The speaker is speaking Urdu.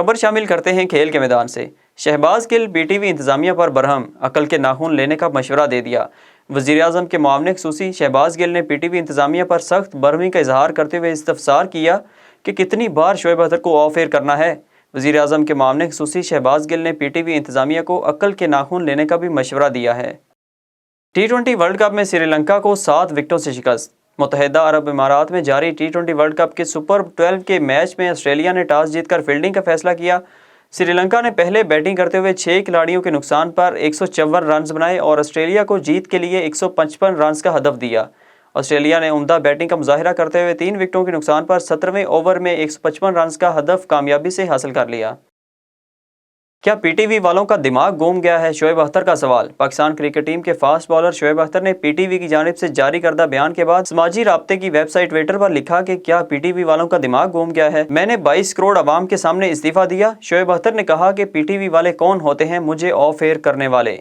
خبر شامل کرتے ہیں کھیل کے میدان سے۔ شہباز گل پی ٹی وی انتظامیہ پر برہم، عقل کے ناخن لینے کا مشورہ دے دیا۔ وزیراعظم کے معاون خصوصی شہباز گل نے پی ٹی وی انتظامیہ پر سخت برہمی کا اظہار کرتے ہوئے استفسار کیا کہ کتنی بار شعیب اختر کو آف ایئر کرنا ہے۔ وزیراعظم کے معاون خصوصی شہباز گل نے پی ٹی وی انتظامیہ کو عقل کے ناخن لینے کا بھی مشورہ دیا ہے۔ ٹی 20 ورلڈ کپ میں سری لنکا کو 7 وکٹوں سے شکست۔ متحدہ عرب امارات میں جاری ٹی 20 ورلڈ کپ کے سپر 12 کے میچ میں آسٹریلیا نے ٹاس جیت کر فیلڈنگ کا فیصلہ کیا۔ سری لنکا نے پہلے بیٹنگ کرتے ہوئے 6 کھلاڑیوں کے نقصان پر 154 رنز بنائے اور آسٹریلیا کو جیت کے لیے 155 رنز کا ہدف دیا۔ آسٹریلیا نے عمدہ بیٹنگ کا مظاہرہ کرتے ہوئے 3 وکٹوں کے نقصان پر 17ویں اوور میں 155 رنز کا ہدف کامیابی سے حاصل کر لیا۔ کیا پی ٹی وی والوں کا دماغ گم گیا ہے؟ شعیب اختر کا سوال۔ پاکستان کرکٹ ٹیم کے فاسٹ بالر شعیب اختر نے پی ٹی وی کی جانب سے جاری کردہ بیان کے بعد سماجی رابطے کی ویب سائٹ ٹویٹر پر لکھا کہ کیا پی ٹی وی والوں کا دماغ گم گیا ہے؟ میں نے 22 کروڑ عوام کے سامنے استعفیٰ دیا۔ شعیب اختر نے کہا کہ پی ٹی وی والے کون ہوتے ہیں مجھے آف ایئر کرنے والے؟